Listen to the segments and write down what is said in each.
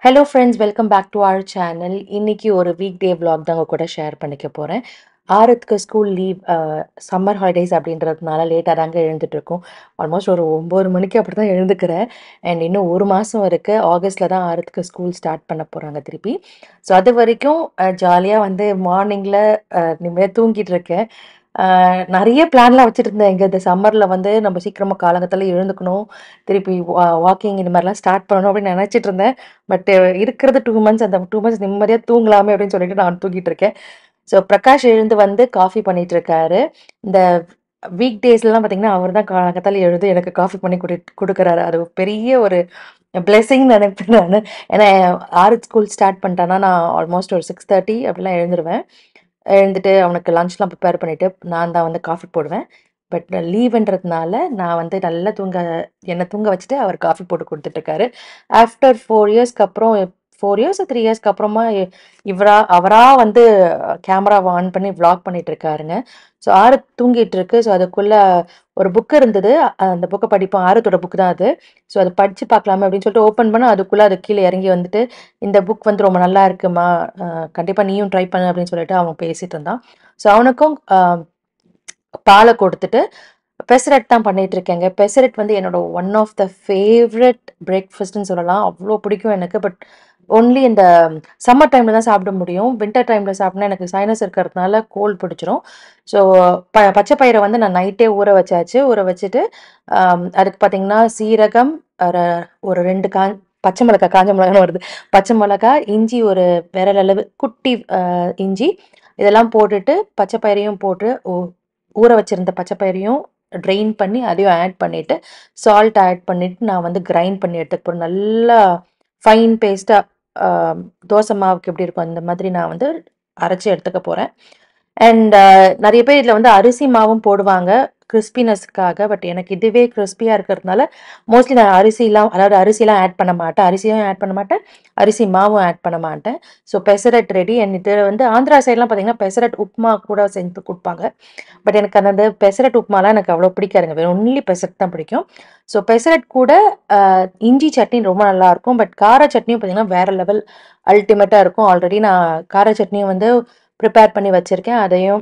Hello friends, welcome back to our channel. இன்னைக்கு ஒரு week day vlog தான் உங்க கூட ஷேர் பண்ணிக்க போறேன். ஆரத்துக்கு ஸ்கூல் லீவ் சம்மர் ஹாலிடேஸ் அப்படின்றதுனால லேட்டாக தாங்க எழுந்துட்டு இருக்கோம். ஆல்மோஸ்ட் ஒரு 9 மணிக்கு அப்படி தான் எழுந்துக்கிறேன். அண்ட் இன்னும் ஒரு மாதம் இருக்குது. ஆகஸ்ட்டில் தான் ஆரத்துக்கு ஸ்கூல் ஸ்டார்ட் பண்ண போகிறாங்க திருப்பி. ஸோ அது வரைக்கும் ஜாலியாக வந்து மார்னிங்கில் நிம்மதியாக தூங்கிட்டு இருக்கேன். நெறைய பிளான்லாம் வச்சுட்டு இருந்தேன். இந்த சம்மர்ல வந்து நம்ம சீக்கிரமா காலங்காத்தால எழுந்துக்கணும். திருப்பி வாக்கிங் இந்த மாரிலாம் ஸ்டார்ட் பண்ணணும் அப்படின்னு நெனச்சிட்டு இருந்தேன். பட் இருக்கிறது 2 மந்த்ஸ். அந்த 2 மந்த்ஸ் நிம்மதியா தூங்கலாமே அப்படின்னு சொல்லிட்டு நான் தூங்கிட்டு இருக்கேன். ஸோ பிரகாஷ் எழுந்து வந்து காஃபி பண்ணிட்டு இருக்காரு. இந்த வீக் டேஸ்லலாம் பார்த்தீங்கன்னா, அவர் தான் காலங்காத்தால எழுந்து எனக்கு காஃபி பண்ணி குடுக்குறாரு. அது ஒரு பெரிய ஒரு பிளெஸ்ஸிங்ன்னு நெனைப்பேன் நானு. ஏன்னா ஆரித் ஸ்கூல் ஸ்டார்ட் பண்ணிட்டான்னா, நான் ஆல்மோஸ்ட் ஒரு 6:30 அப்படிலாம் எழுந்துருவேன். எழுந்துட்டு அவனுக்கு லஞ்ச்லாம் ப்ரிப்பேர் பண்ணிட்டு, நான் தான் வந்து காஃபி போடுவேன். பட் லீவுன்றதுனால நான் வந்து நல்லா என்ன தூங்க வச்சுட்டு, அவர் காஃபி போட்டு குடுத்துட்டுருக்காரு. ஆஃப்டர் 4 இயர்ஸ்க்கு அப்புறம் 4 இயர்ஸ் 3 இயர்ஸ்க்கு அப்புறமா அவரா வந்து கேமராவ ஆன் பண்ணி விளாக் பண்ணிட்டுருக்காருங்க. ஸோ ஆரத் தூங்கிட்டு இருக்கு. ஸோ அதுக்குள்ள ஒரு புக் இருந்தது. அந்த புக்க படிப்போம். ஆரத்தோட புக் தான் அது. ஸோ அத படிச்சு பார்க்கலாமே அப்படின்னு சொல்லிட்டு ஓப்பன் பண்ணா, அதுக்குள்ள அது கீழ இறங்கி வந்துட்டு, "இந்த புக் வந்து ரொம்ப நல்லா இருக்கும்மா. கண்டிப்பா நீயும் ட்ரை பண்ணு" அப்படின்னு சொல்லிட்டு அவன் பேசிட்டு இருந்தான். ஸோ அவனுக்கும் பால கொடுத்துட்டு, பெசரட் தான் பண்ணிட்டு இருக்கேங்க. பெசரட் வந்து என்னோட ஒன் ஆஃப் த ஃபேவரட் பிரேக்ஃபாஸ்ட்ன்னு சொல்லலாம். அவ்ளோ பிடிக்கும் எனக்கு. பட் ஒன்லி இந்த சம்மர் டைம்ல தான் சாப்பிட முடியும். வின்டர் டைம்ல சாப்பிட்டா எனக்கு சைனஸ் இருக்கிறதுனால கோல்ட் பிடிச்சிரும். ஸோ பச்சை பயிர வந்து நான் நைட்டே ஊற வச்சாச்சு. ஊற வச்சுட்டு, அதுக்கு பார்த்தீங்கன்னா, சீரகம், அர ஒரு 2 பச்சை மிளகாய், காஞ்ச மிளகான்னு வருது. பச்சை மிளகாய், இஞ்சி ஒரு விரல் அளவு குட்டி இஞ்சி இதெல்லாம் போட்டுட்டு, பச்சை பயிரையும் போட்டு ஊற வச்சிருந்த பச்சை பயிரையும் ட்ரெயின் பண்ணி அதையும் ஆட் பண்ணிட்டு, சால்ட் ஆட் பண்ணிட்டு, நான் வந்து கிரைண்ட் பண்ணி எடுத்துக்க போறேன். நல்லா ஃபைன் பேஸ்ட்டா தோசை மாவுக்கு எப்படி இருக்கும், அந்த மாதிரி நான் வந்து அரைச்சு எடுத்துக்க போறேன். அண்ட் நெறைய பேர் இதில வந்து அரிசி மாவும் போடுவாங்க, கிறிஸ்பினஸ்க்காக. பட் எனக்கு இதுவே கிறிஸ்பியா இருக்கிறதுனால, மோஸ்ட்லி நான் அரிசிலாம் ஆட் பண்ண மாட்டேன். அரிசியும் ஆட் பண்ண மாட்டேன், அரிசி மாவும் ஆட் பண்ண மாட்டேன். So pesarattu ready. அண்ட் இது வந்து ஆந்திரா சைட்லாம் பார்த்தீங்கன்னா, பெசரட் உப்புமா கூட செஞ்சு குடுப்பாங்க. பட் எனக்கு அந்த பெசரட் உப்புமாலாம் எனக்கு அவ்வளோ பிடிக்காதுங்க. வெறும் ஒன்லி பெசரட் தான் பிடிக்கும். ஸோ பெசரட் கூட இஞ்சி சட்னி ரொம்ப நல்லாயிருக்கும். பட் கார சட்னியும் பார்த்தீங்கன்னா, வேற லெவல் அல்டிமேட்டா இருக்கும். ஆல்ரெடி நான் கார சட்னியும் வந்து ப்ரிப்பேர் பண்ணி வச்சிருக்கேன். அதையும்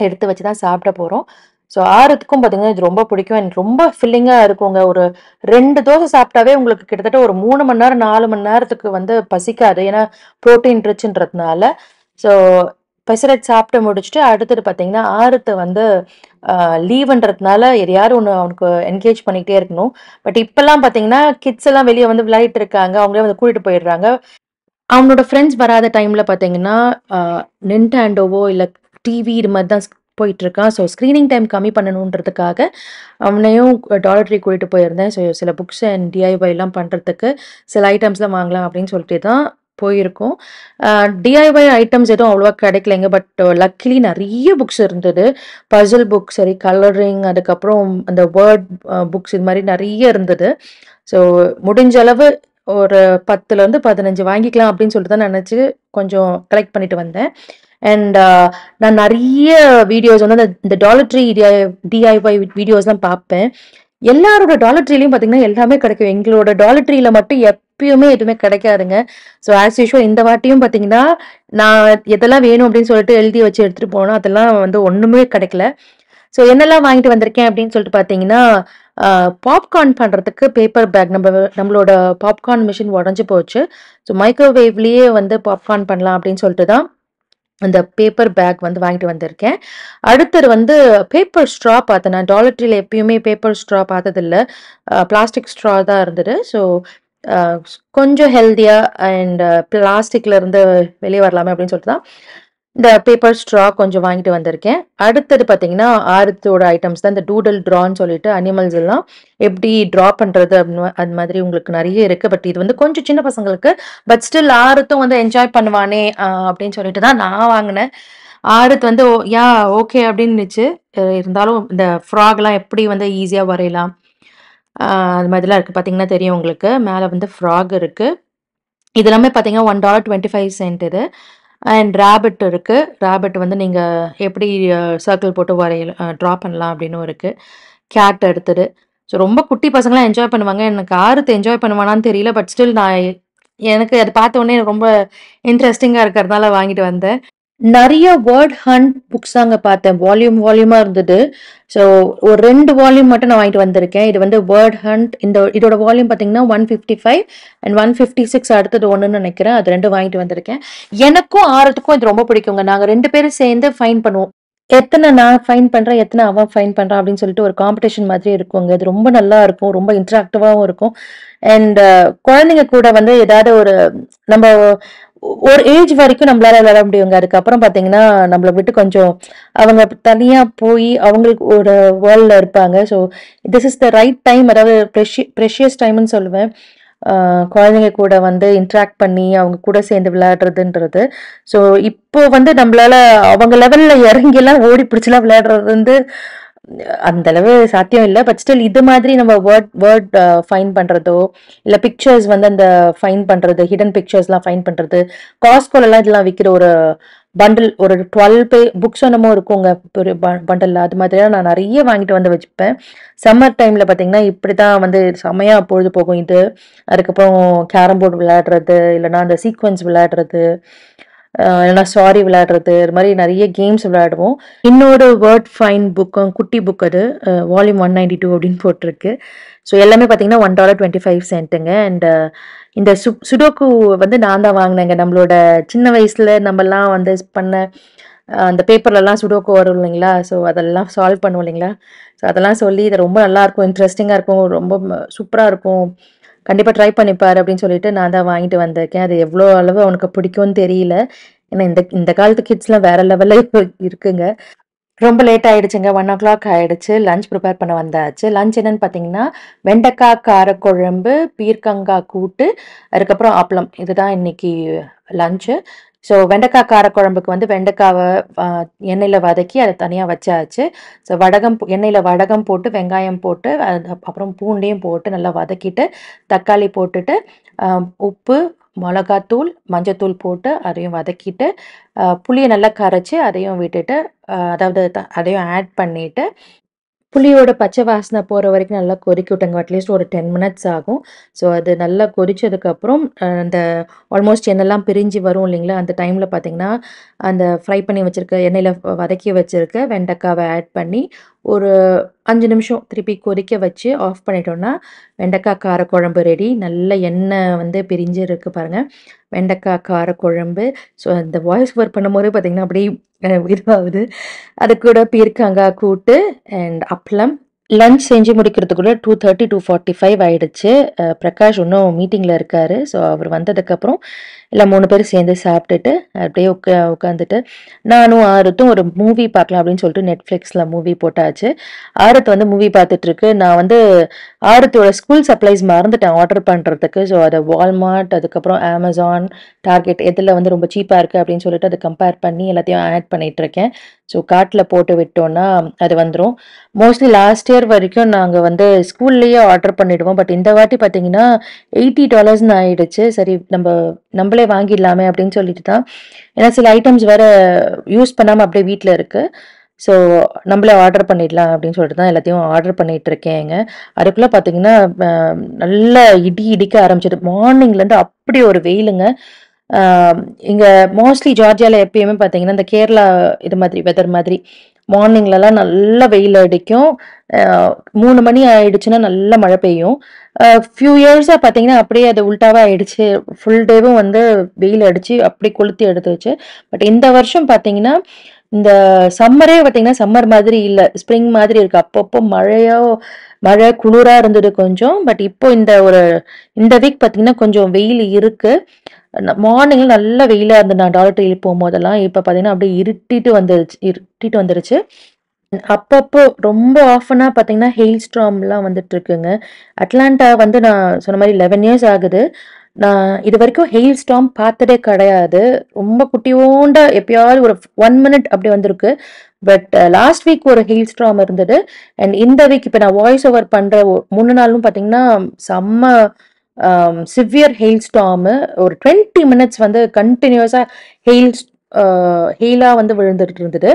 எடுத்து வச்சு தான் சாப்பிட போறோம். ஸோ ஆரத்துக்கும் பார்த்தீங்கன்னா, இது ரொம்ப பிடிக்கும். எனக்கு ரொம்ப ஃபில்லிங்கா இருக்குங்க. ஒரு 2 தோசை சாப்பிட்டாவே உங்களுக்கு கிட்டத்தட்ட ஒரு 3 மணி நேரம், 4 மணி நேரத்துக்கு வந்து பசிக்காது. ஏன்னா புரோட்டீன் ரிச்ன்றதுனால. ஸோ பெசரட் சாப்பிட்டு முடிச்சுட்டு, அடுத்தது பார்த்தீங்கன்னா, ஆரத்த வந்து லீவுன்றதுனால எதையாவது ஒண்ணு அவனுக்கு என்கேஜ் பண்ணிக்கிட்டே இருக்கணும். பட் இப்பலாம் பார்த்தீங்கன்னா, கிட்ஸ் எல்லாம் வெளிய வந்து விளையாடிட்டு இருக்காங்க. அவங்களே வந்து கூட்டிட்டு போயிடுறாங்க. அவனோட ஃப்ரெண்ட்ஸ் வராத டைம்ல பார்த்தீங்கன்னா, அ நின்டாண்டோவோ இல்ல டிவி இது மாரி தான் போயிட்டுருக்கான். ஸோ ஸ்க்ரீனிங் டைம் கம்மி பண்ணணுன்றதுக்காக, அவனையும் டாலர் ட்ரீ கூட்டிட்டு போயிருந்தேன். ஸோ சில புக்ஸ் அண்ட் டிஐஒய்லாம் பண்றதுக்கு சில ஐட்டம்ஸ்லாம் வாங்கலாம் அப்படின்னு சொல்லிட்டு தான் போயிருக்கோம். டிஐஒய் ஐட்டம்ஸ் எதுவும் அவ்வளவா கிடைக்கலைங்க. பட் லக்கிலி நெறைய புக்ஸ் இருந்தது. பசில் புக் சரி, கலரிங், அதுக்கப்புறம் அந்த வேர்ட் புக்ஸ் இது மாரி நெறைய இருந்தது. ஸோ முடிஞ்ச அளவு ஒரு 10லருந்து 15 வாங்கிக்கலாம் அப்படின்னு சொல்லிட்டு தான் நெனச்சு கொஞ்சம் கலெக்ட் பண்ணிட்டு வந்தேன். அண்ட் நான் நெறைய வீடியோஸ் வந்து இந்த டாலர் ட்ரீ டிஐஒய் வீடியோஸ்லாம் பார்ப்பேன். எல்லாரோட டாலர் ட்ரீலயும் பார்த்தீங்கன்னா, எல்லாமே கிடைக்கும். எங்களோட டாலர் ட்ரீல மட்டும் எப்பயுமே எதுவுமே கிடைக்காதுங்க. ஸோ ஆஸ் யூசுவல் இந்த வாட்டியும் பார்த்தீங்கன்னா, நான் எதெல்லாம் வேணும் அப்படின்னு சொல்லிட்டு எழுதி வச்சு எடுத்துட்டு போனேனோ, அதெல்லாம் வந்து ஒண்ணுமே கிடைக்கல. ஸோ என்னெல்லாம் வாங்கிட்டு வந்திருக்கேன் அப்படின்னு சொல்லிட்டு பார்த்தீங்கன்னா, பாப்கார்ன் பண்றதுக்கு பேப்பர் பேக். நம்மளோட பாப்கார்ன் மிஷின் உடைஞ்சு போச்சு. ஸோ மைக்ரோவேவ்லயே வந்து பாப்கார்ன் பண்ணலாம் அப்படின்னு சொல்லிட்டு தான் அந்த பேப்பர் பேக் வந்து வாங்கிட்டு வந்திருக்கேன். அடுத்தது வந்து பேப்பர் ஸ்ட்ரா பார்த்தேன். நான் டாலர் ட்ரீல எப்பயுமே பேப்பர் ஸ்ட்ரா பார்த்ததில்ல. பிளாஸ்டிக் ஸ்ட்ரா தான் இருந்தது. ஸோ அ கொஞ்சம் ஹெல்தியா அண்ட் பிளாஸ்டிக்ல இருந்து வெளிய வரலாமே அப்படின்னு சொல்லிட்டு தான் இந்த பேப்பர் ஸ்ட்ரா கொஞ்சம் வாங்கிட்டு வந்திருக்கேன். அடுத்தது பார்த்தீங்கன்னா, ஆரத்தோட ஐட்டம்ஸ் தான் இந்த டூடல் ட்ரான்னு சொல்லிட்டு அனிமல்ஸ் எல்லாம் எப்படி ட்ரா பண்றது அப்படின்னு அது மாதிரி உங்களுக்கு நெறைய இருக்கு. பட் இது வந்து கொஞ்சம் சின்ன பசங்களுக்கு. பட் ஸ்டில் ஆரத்தும் வந்து என்ஜாய் பண்ணுவானே அப்படின்னு சொல்லிட்டு தான் நான் வாங்குனேன். ஆரத் வந்து ஓகே அப்படின்னுச்சு. இருந்தாலும் இந்த ஃப்ராக்லாம் எப்படி வந்து ஈஸியா வரையலாம். அது மாதிரிலாம் இருக்கு. பார்த்தீங்கன்னா தெரியும் உங்களுக்கு. மேல வந்து ஃப்ராக் இருக்கு. இது எல்லாமே பார்த்தீங்கன்னா $1.25 இது. அண்ட் ராபிட் இருக்கு. ராபிட் வந்து நீங்க எப்படி சர்க்கிள் போட்டு ட்ரா பண்ணலாம் அப்படின்னும் இருக்கு. கேட் அடுத்தது. ஸோ ரொம்ப குட்டி பசங்கலாம் என்ஜாய் பண்ணுவாங்க. எனக்கு ஆரத் என்ஜாய் பண்ணுவானான்னு தெரியல. பட் ஸ்டில் நான் எனக்கு அது பார்த்த உடனே ரொம்ப இன்ட்ரெஸ்டிங்கா இருக்கிறதுனால வாங்கிட்டு வந்தேன். நெறைய வேர்ட் ஹண்ட் புக்ஸ் தாங்க பார்த்தேன். வால்யூமா இருந்தது. ஸோ ஒரு 2 வால்யூம் மட்டும் நான் வாங்கிட்டு வந்திருக்கேன். இது வந்து வேர்ட் ஹண்ட் இதோட வால்யூம் பார்த்தீங்கன்னா 155 அண்ட் 156 அடுத்தது ஒண்ணுன்னு நெனைக்கிறேன். அது 2 வாங்கிட்டு வந்திருக்கேன். எனக்கும் ஆரத்துக்கும் இது ரொம்ப பிடிக்குங்க. நாங்க 2 பேரும் சேர்ந்து ஃபைண்ட் பண்ணுவோம். எத்தன நான் ஃபைண்ட் பண்றேன், எத்தன அவன் ஃபைண்ட் பண்றான் அப்படின்னு சொல்லிட்டு ஒரு காம்படிஷன் மாதிரி இருக்குங்க. அது ரொம்ப நல்லா இருக்கும். ரொம்ப இன்டராக்டிவாவும் இருக்கும். அண்ட் குழந்தைங்க கூட வந்து ஏதாவது ஒரு நம்ம ஒரு ஏஜ் வரைக்கும் நம்மளால விளையாட முடியுங்க. அதுக்கப்புறம் பார்த்தீங்கன்னா, நம்மள விட்டு கொஞ்சம் அவங்க தனியா போய் அவங்களுக்கு ஒரு வேர்ல்ட்ல இருப்பாங்க. So this is the right time, அதாவது ப்ரெஷியஸ் டைம்ன்னு சொல்லுவேன். அ குழந்தைங்க கூட வந்து இன்டராக்ட் பண்ணி, அவங்க கூட சேர்ந்து விளையாடுறதுன்றது. ஸோ இப்போ வந்து நம்மளால அவங்க லெவல்ல இறங்கிலாம் ஓடி பிடிச்சுலாம் விளையாடுறது வந்து அந்த அளவு சாத்தியம் இல்ல. பட் ஸ்டில் இது மாதிரி நம்ம வேர்ட் வேர்ட் ஃபைண்ட் பண்றதோ, இல்ல பிக்சர்ஸ் வந்து அந்த ஃபைண்ட் பண்றது, ஹிடன் பிக்சர்ஸ்லாம் ஃபைண்ட் பண்றது, Costcoலலாம் இதெல்லாம் விக்கிற ஒரு பண்டில் ஒரு 12 புக்ஸ் என்னமோ இருக்குங்க. ஒரு பண்டில்ல. அது மாதிரிலாம் நான் நெறைய வாங்கிட்டு வந்து வச்சுப்பேன். சம்மர் டைம்ல பார்த்தீங்கன்னா, இப்படிதான் வந்து செமையா பொழுது போகும் இது. அதுக்கப்புறம் கேரம் போர்டு விளையாடுறது, இல்லன்னா அந்த சீக்வென்ஸ் விளையாடுறது, இல்லன்னா சாரி விளையாடுறது, இது மாரி நெறைய கேம்ஸ் விளையாடுவோம். இன்னொரு வேர்ட் ஃபைண்ட் புக்கும் குட்டி புக் அது. வால்யூம் 192 அப்படின்னு போட்டிருக்கு. ஸோ எல்லாமே பார்த்தீங்கன்னா $1.25ங்க. அண்ட் இந்த சுடோக்கு வந்து நான் தான் வாங்குனேங்க. நம்மளோட சின்ன வயசுல நம்மலாம் வந்து பண்ண அந்த பேப்பர்லலாம் சுடோக்கு வரும் இல்லைங்களா? ஸோ அதெல்லாம் சால்வ் பண்ணுவோம் இல்லைங்களா? ஸோ அதெல்லாம் சொல்லி இது ரொம்ப நல்லாருக்கும், இன்ட்ரெஸ்டிங்கா இருக்கும், ரொம்ப சூப்பரா இருக்கும். கண்டிப்பா ட்ரை பண்ணி பாரு அப்படின்னு சொல்லிட்டு நான் தான் வாங்கிட்டு வந்திருக்கேன். அது எவ்வளோ அளவு அவனுக்கு பிடிக்கும்னு தெரியல. ஏன்னா இந்த இந்த காலத்து கிட்ஸ்லாம் வேற லெவல்ல இப்போ இருக்குங்க. ரொம்ப லேட் ஆயிடுச்சுங்க. 1:00 ஆயிடுச்சு. லஞ்ச் ப்ரிப்பேர் பண்ண வந்தாச்சு. லஞ்ச் என்னன்னு பார்த்தீங்கன்னா, வெண்டைக்காய் காரக்குழம்பு, பீர்க்கங்கா கூட்டு, அதுக்கப்புறம் அப்பளம். இதுதான் இன்னைக்கு லஞ்ச்சு. ஸோ வெண்டைக்காய் காரக்குழம்புக்கு வந்து வெண்டைக்காவ அ எண்ணெயில வதக்கி அத தனியா வச்சாச்சு. ஸோ எண்ணெயில வடகம் போட்டு, வெங்காயம் போட்டு, அப்புறம் பூண்டையும் போட்டு நல்லா வதக்கிட்டு, தக்காளி போட்டுட்டு, அ உப்பு, மொளகாத்தூள், மஞ்சத்தூள் போட்டு அதையும் வதக்கிட்டு, புளிய நல்லா கரைச்சு அதையும் விட்டுட்டு, அதாவது அதையும் ஆட் பண்ணிட்டு, புளியோட பச்சை வாசனை போற வரைக்கும் நல்லா கொதிக்க விட்டுங்க. அட்லீஸ்ட் ஒரு 10 மினிட்ஸ் ஆகும். ஸோ அது நல்லா கொதிச்சதுக்கப்புறம், அந்த ஆல்மோஸ்ட் எண்ணெய்லாம் பிரிஞ்சு வரும் இல்லைங்களா? அந்த டைம்ல பார்த்தீங்கன்னா, அந்த ஃப்ரை பண்ணி வச்சிருக்க எண்ணெயில வதக்கி வச்சிருக்க வெண்டைக்காவ ஆட் பண்ணி, ஒரு 5 நிமிஷம் திருப்பி கொதிக்க வச்சு ஆஃப் பண்ணிட்டோம்னா, வெண்டைக்காய் காரக்குழம்பு ரெடி. நல்ல எண்ணெய் வந்து பிரிஞ்சு இருக்கு பாருங்க. வெண்டைக்காய் காரக்குழம்பு. ஸோ அந்த வாய்ஸ் ஓவர் பண்ணும்போதே பார்த்தீங்கன்னா, அப்படியே இதுவாகுது. அது கூட பீர்க்கங்காய் கூட்டு அண்ட் அப்பளம். லஞ்ச் செஞ்சு முடிக்கிறதுக்குள்ள 2:30, 2:45 ஆயிடுச்சு. பிரகாஷ் இன்னும் மீட்டிங்ல இருக்காரு. ஸோ அவர் வந்ததுக்கப்புறம் எல்லாம் 3 பேரும் சேர்ந்து சாப்பிட்டுட்டு, அப்படியே உட்காந்துட்டு, நானும் ஆருத்தும் ஒரு மூவி பார்க்கலாம் அப்படின்னு சொல்லிட்டு Netflixல மூவி போட்டாச்சு. ஆருத் வந்து மூவி பார்த்துட்டுருக்கு. நான் வந்து ஆருத்தோட ஸ்கூல் சப்ளைஸ் மறந்துட்டேன் ஆர்டர் பண்றதுக்கு. ஸோ அத Walmart, அதுக்கப்புறம் Amazon, Target எதுல வந்து ரொம்ப சீப்பா இருக்கு அப்படின்னு சொல்லிட்டு அத கம்பேர் பண்ணி எல்லாத்தையும் ஆட் பண்ணிட்டுருக்கேன். ஸோ கார்ட்ல போட்டு விட்டோம்னா அது வந்துரும். மோஸ்ட்லி லாஸ்ட் இயர் வரைக்கும் நாங்க வந்து ஸ்கூல்லயே ஆர்டர் பண்ணிடுவோம். பட் இந்த வாட்டி பார்த்தீங்கன்னா, $80ன்னு ஆயிடுச்சு. சரி நம்பளே வாங்கிடலாமே அப்படின்னு சொல்லிட்டு தான். ஏன்னா சில ஐட்டம்ஸ் வேற யூஸ் பண்ணாம அப்படியே வீட்ல இருக்கு. ஸோ நம்பளே ஆர்டர் பண்ணிடலாம் அப்படின்னு சொல்லிட்டு தான் எல்லாத்தையும் ஆர்டர் பண்ணிட்டு இருக்கேங்க. அதுக்குள்ள பார்த்தீங்கன்னா, அ நல்லா இடிக்க ஆரம்பிச்சது. மார்னிங்லேருந்து அப்படி ஒரு வெயிலுங்க. ஆ இங்க மோஸ்ட்லி ஜார்ஜியால எப்பயுமே பார்த்தீங்கன்னா, இந்த கேரளா இது மாதிரி வெதர் மாதிரி மார்னிங்லலாம் நல்லா வெயில் அடிக்கும். அ 3 மணி ஆயிடுச்சுன்னா நல்லா மழை பெய்யும். ஃபியூ இயர்ஸா பார்த்தீங்கன்னா, அப்படியே அது உல்டாவா ஆயிடுச்சு. ஃபுல் டேவும் வந்து வெயில் அடிச்சு அப்படி கொளுத்தி எடுத்துருச்சு. பட் இந்த வருஷம் பார்த்தீங்கன்னா, இந்த சம்மரே பார்த்தீங்கன்னா, சம்மர் மாதிரி இல்ல. ஸ்ப்ரிங் மாதிரி இருக்கு. அப்பப்போ மழை குளிரா இருந்தது கொஞ்சம். பட் இப்போ இந்த வீக் பார்த்தீங்கன்னா, கொஞ்சம் வெயில் இருக்கு. மார்னிங்ல நல்ல வெயிலா இருந்தது. நான் டாலர் ட்ரீல போம்போதெல்லாம். இப்ப பார்த்தீங்கன்னா, அப்படியே இருட்டிட்டு வந்துருச்சு. அப்பப்போ ரொம்ப ஆஃபனா பார்த்தீங்கன்னா, ஹெயில் ஸ்டார்ம்லாம் வந்துட்டுருக்குங்க. அட்லாண்டா வந்து நான் சொன்ன மாரி 11 இயர்ஸ் ஆகுது. நான் இதுவரைக்கும் ஹெயில் ஸ்டார்ம் பார்த்ததே கிடையாது. ரொம்ப குட்டியோண்டா எப்பயாவது ஒரு 1 மினிட் அப்படி வந்திருக்கு. பட் லாஸ்ட் வீக் ஒரு ஹெயில் ஸ்டார்ம் இருந்தது. அண்ட் இந்த வீக் இப்ப நான் வாய்ஸ் ஓவர் பண்ற முன்னு நாளும் பார்த்தீங்கன்னா, செம்ம சிவியர் ஹெயில் ஸ்டார்மு. ஒரு 20 மினிட்ஸ் வந்து கன்டினியூஸா ஹெயில்ஸ் அ ஹெயிலா வந்து விழுந்துட்டு இருந்தது.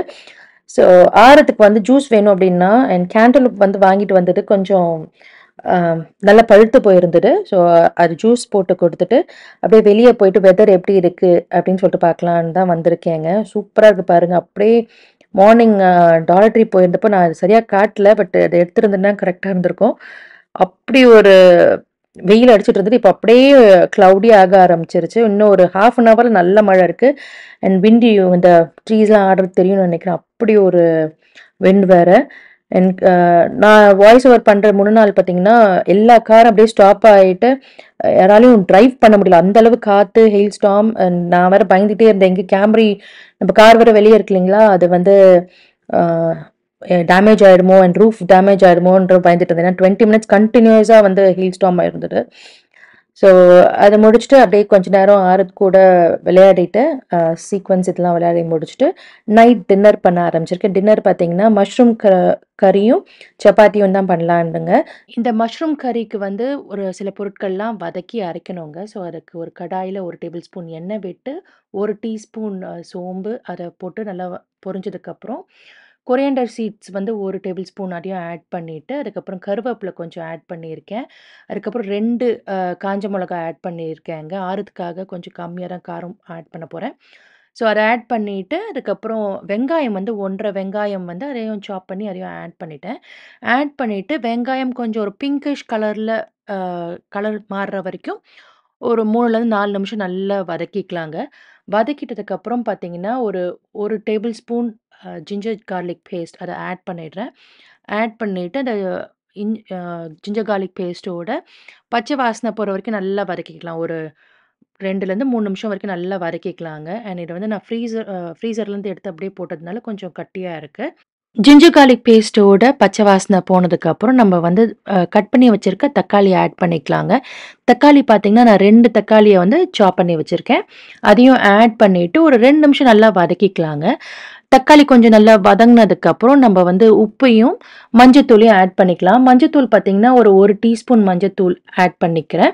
ஸோ ஆறதுக்கு வந்து ஜூஸ் வேணும் அப்படின்னா, அண்ட் கேண்டலூப் வந்து வாங்கிட்டு வந்தது கொஞ்சம் அ நல்லா பழுத்து போயிருந்தது. ஸோ அது ஜூஸ் போட்டு குடுத்துட்டு, அப்படியே வெளிய போயிட்டு வெதர் எப்படி இருக்கு அப்படின்னு சொல்லிட்டு பார்க்கலான்னு தான் வந்திருக்கேங்க. சூப்பரா இருக்கு பாருங்க. அப்படியே மார்னிங் டாலர் ட்ரீ போயிருந்தப்போ நான் அது சரியா காட்டல. பட் அத எடுத்திருந்தேன்னா கரெக்ட்டா இருந்திருக்கும். அப்படி ஒரு வெயில் அடிச்சிட்டு இருந்தது. இப்ப அப்படியே கிளவுடி ஆக ஆரம்பிச்சிருச்சு. இன்னும் ஒரு 1/2 அன் ஹவர்ல நல்ல மழை இருக்கு. அண்ட் விண்ட் இந்த ட்ரீஸ்லாம் ஆடுறது தெரியும்னு நினைக்கிறேன். அப்படி ஒரு விண்ட் வேற. அண்ட் நான் வாய்ஸ் ஓவர் பண்ற முன்ன நாள் பார்த்தீங்கன்னா, எல்லா காரும் அப்படியே ஸ்டாப் ஆயிட்டு, யாராலயும் டிரைவ் பண்ண முடியல. அந்த அளவு காத்து, ஹெயில் ஸ்டார்ம். அண்ட் நான் வேற பயந்துட்டே இருந்தேன். எங்க கேம்ரி நம்ம கார் வேற வெளிய இருக்கு இல்லைங்களா? அது வந்து அ டேமேஜ் ஆயிடுமோ அண்ட் ரூஃப் டேமேஜ் ஆயிடுமோன்ற பயந்துட்டு இருந்தேன். ஏன்னா 20 மினிட்ஸ் கன்டினியூஸா வந்து ஹீல் ஸ்டார்ம் ஆயிருந்தது. ஸோ அத முடிச்சுட்டு அப்படியே கொஞ்ச நேரம் ஆரத் கூட விளையாடிட்டு, சீக்வென்ஸ் இதெல்லாம் விளையாடி முடிச்சுட்டு, நைட் டின்னர் பண்ண ஆரம்பிச்சிருக்கேன். டின்னர் பார்த்தீங்கன்னா, மஷ்ரூம் கறியும், சப்பாத்தியும் தான் பண்ணலான்னுங்க. இந்த மஷ்ரூம் கறிக்கு வந்து ஒரு சில பொருட்கள்லாம் வதக்கி அரைக்கணுங்க. ஸோ அதுக்கு ஒரு கடாயில 1 டேபிள் ஸ்பூன் எண்ணெய் விட்டு, 1 டீஸ்பூன் சோம்பு அத போட்டு நல்லா பொரிஞ்சதுக்கப்புறம், கொரியாண்டர் சீட்ஸ் வந்து 1 டேபிள் ஸ்பூன் அதையும் ஆட் பண்ணிட்டு, அதுக்கப்புறம் கருவேப்பில கொஞ்சம் ஆட் பண்ணியிருக்கேன். அதுக்கப்புறம் 2 காஞ்ச மிளகா ஆட் பண்ணியிருக்கேங்க. ஆறதுக்காக கொஞ்சம் கம்மியா தான் காரம் ஆட் பண்ண போறேன். ஸோ அத ஆட் பண்ணிட்டு, அதுக்கப்புறம் வெங்காயம் வந்து 1 1/2 வெங்காயம் வந்து அதையும் சாப் பண்ணி அதையும் ஆட் பண்ணிட்டேன். ஆட் பண்ணிட்டு வெங்காயம் கொஞ்சம் ஒரு பிங்கிஷ் கலர்ல அ கலர் மாறுற வரைக்கும் ஒரு 3லருந்து 4 நிமிஷம் நல்லா வதக்கிக்கலாங்க. வதக்கிட்டதுக்கப்புறம் பார்த்தீங்கன்னா, ஒரு 1 tablespoon ginger garlic paste அத ஆட் பண்ணிடுறேன். ஆட் பண்ணிட்டு அந்த ஜிஞ்சர் கார்லிக் பேஸ்ட்டோட பச்சை வாசனை போற வரைக்கும் நல்லா வதக்கிக்கலாம். ஒரு 2லருந்து 3 நிமிஷம் வரைக்கும் நல்லா வதக்கிக்கலாங்க. அண்ட் இத வந்து நான் ஃப்ரீசர்லேருந்து எடுத்து அப்படியே போட்டதுனால கொஞ்சம் கட்டியா இருக்கு. ஜிஞ்சர் கார்லிக் பேஸ்ட்டோட பச்சை வாசனை போனதுக்கப்புறம் நம்ம வந்து கட் பண்ணி வச்சிருக்க தக்காளி ஆட் பண்ணிக்கலாங்க. தக்காளி பார்த்தீங்கன்னா, நான் 2 தக்காளிய வந்து சாப் பண்ணி வச்சிருக்கேன். அதையும் ஆட் பண்ணிட்டு ஒரு 2 நிமிஷம் நல்லா வதக்கிக்கலாங்க. தக்காளி கொஞ்சம் நல்லா வதங்குனதுக்கப்புறம் நம்ம வந்து உப்பையும், மஞ்சத்தூளையும் ஆட் பண்ணிக்கலாம். மஞ்சத்தூள் பார்த்தீங்கன்னா, ஒரு 1 டீஸ்பூன் மஞ்சத்தூள் ஆட் பண்ணிக்கிறேன்.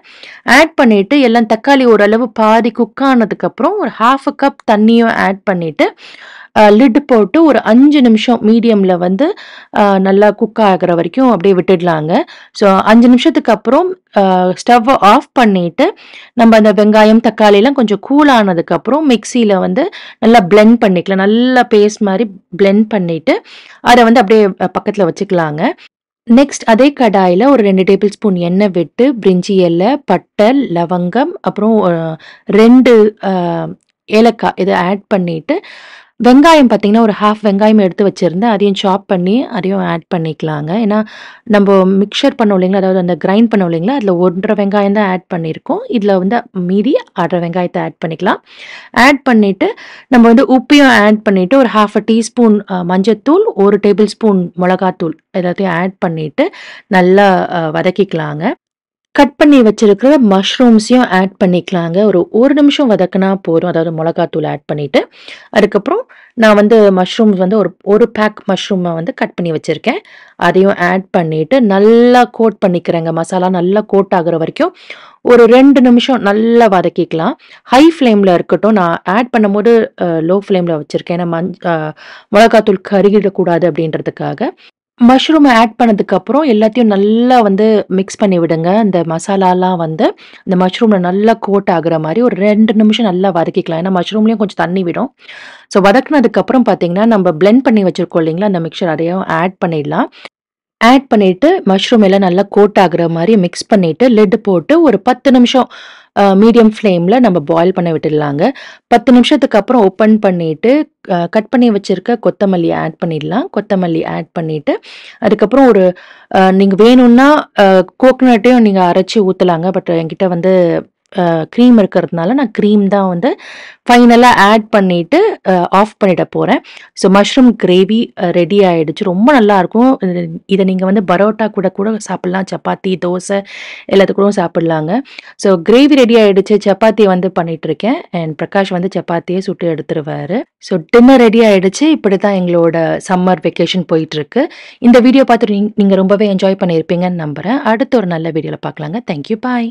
ஆட் பண்ணிட்டு எல்லாம் தக்காளி ஓரளவு பாதி குக் ஆனதுக்கப்புறம் ஒரு 1/2 கப் தண்ணியும் ஆட் பண்ணிட்டு, லிட் போட்டு ஒரு 5 நிமிஷம் மீடியம்ல வந்து நல்லா குக் ஆகுற வரைக்கும் அப்படியே விட்டுடலாங்க. ஸோ 5 நிமிஷத்துக்கு அப்புறம் ஸ்டவ்வ ஆஃப் பண்ணிட்டு, நம்ம அந்த வெங்காயம், தக்காளிலாம் கொஞ்சம் கூல் ஆனதுக்கப்புறம் மிக்ஸியில வந்து நல்லா பிளெண்ட் பண்ணிக்கலாம். நல்லா பேஸ்ட் மாரி பிளெண்ட் பண்ணிட்டு, அத வந்து அப்படியே பக்கத்துல வச்சுக்கலாங்க. நெக்ஸ்ட் அதே கடாயில ஒரு 2 டேபிள் ஸ்பூன் எண்ணெய் விட்டு, பிரிஞ்சி இலை, பட்டை, லவங்கம், அப்புறம் 2 அ ஏலக்காய் இத ஆட் பண்ணிட்டு, வெங்காயம் பார்த்தீங்கன்னா, ஒரு 1/2 வெங்காயம் எடுத்து வச்சிருந்தேன். அதையும் சாப் பண்ணி அதையும் ஆட் பண்ணிக்கலாங்க. ஏன்னா, நம்ப மிக்சர் பண்ணோம் இல்லைங்களா? அதாவது அந்த கிரைண்ட் பண்ணோம் இல்லைங்களா? அதில 1 1/2 வெங்காயம் தான் ஆட் பண்ணியிருக்கோம். இதில வந்து மீதி 1/2 வெங்காயத்த ஆட் பண்ணிக்கலாம். ஆட் பண்ணிட்டு, நம்ம வந்து உப்பையும் ஆட் பண்ணிட்டு, ஒரு 1/2 டீஸ்பூன் மஞ்சத்தூள், 1 டேபிள் ஸ்பூன் மொளகாத்தூள் எல்லாத்தையும் ஆட் பண்ணிட்டு, நல்லா வதக்கிக்கலாங்க. கட் பண்ணி வச்சிருக்கிற மஷ்ரூம்ஸையும் ஆட் பண்ணிக்கலாங்க. ஒரு 1 நிமிஷம் வதக்குனா போதும். அதாவது மொளகாத்தூள் ஆட் பண்ணிட்டு, அதுக்கப்புறம் நான் வந்து மஷ்ரூம்ஸ் வந்து ஒரு பேக் மஷ்ரூம வந்து கட் பண்ணி வச்சிருக்கேன். அதையும் ஆட் பண்ணிட்டு, நல்லா கோட் பண்ணிக்கிறேங்க. மசாலா நல்லா கோட் ஆகுற வரைக்கும் ஒரு 2 நிமிஷம் நல்லா வதக்கிக்கலாம். ஹை ஃப்ளேம்ல இருக்கட்டும். நான் ஆட் பண்ணும்போது லோ ஃப்ளேம்ல வச்சிருக்கேன். ஏன்னா மொளகாத்தூள் கருகிடக்கூடாது அப்படின்றதுக்காக. மஷ்ரூம ஆட் பண்ணதுக்கப்புறம் எல்லாத்தையும் நல்லா வந்து மிக்ஸ் பண்ணி விடுங்க. அந்த மசாலாலாம் வந்து இந்த மஷ்ரூம்ல நல்லா கோட் ஆகுற மாரி ஒரு 2 நிமிஷம் நல்லா வதக்கிக்கலாம். ஏன்னா மஷ்ரூம்லயும் கொஞ்சம் தண்ணி விடும். ஸோ வதக்குனதுக்கப்புறம் பார்த்தீங்கன்னா, நம்ம பிளெண்ட் பண்ணி வச்சிருக்கோம் இல்லைங்களா? அந்த மிக்ஸ்சர் அதையும் ஆட் பண்ணிடலாம். ஆட் பண்ணிட்டு, மஷ்ரூம் எல்லாம் நல்லா கோட் ஆகுற மாரி மிக்ஸ் பண்ணிட்டு, லிட் போட்டு ஒரு 10 நிமிஷம் மீடியம் ஃப்ளேம்ல நம்ம பாயில் பண்ண விட்டுடலாங்க. 10 நிமிஷத்துக்கு அப்புறம் ஓப்பன் பண்ணிட்டு, கட் பண்ணி வச்சிருக்க கொத்தமல்லி ஆட் பண்ணிடலாம். கொத்தமல்லி ஆட் பண்ணிட்டு, அதுக்கப்புறம் ஒரு நீங்க வேணும்னா கோகனட்டையும் நீங்க அரைச்சு ஊத்தலாங்க. பட் என்கிட்ட வந்து கிரீம் இருக்கிறதுனால நான் கிரீம் தான் வந்து ஃபைனலா ஆட் பண்ணிட்டு ஆஃப் பண்ணிட போறேன். ஸோ மஷ்ரூம் கிரேவி ரெடி ஆயிடுச்சு. ரொம்ப நல்லாருக்கும். இத நீங்க வந்து பரோட்டா கூட கூட சாப்பிடலாம். சப்பாத்தி, தோசை எல்லாத்து கூடவும் சாப்பிடலாங்க. ஸோ கிரேவி ரெடி ஆயிடுச்சு. சப்பாத்தி வந்து பண்ணிட்டுருக்கேன். அண்ட் பிரகாஷ் வந்து சப்பாத்தியே சுட்டு எடுத்துருவாரு. ஸோ டின்னர் ரெடி ஆயிடுச்சு. இப்படித்தான் எங்களோட சம்மர் வெக்கேஷன் போயிட்டுருக்கு. இந்த வீடியோ பார்த்துட்டு நீங்க ரொம்பவே என்ஜாய் பண்ணியிருப்பீங்கன்னு நம்புறேன். அடுத்த ஒரு நல்ல வீடியோல பார்க்கலாங்க. Thank you. பாய்.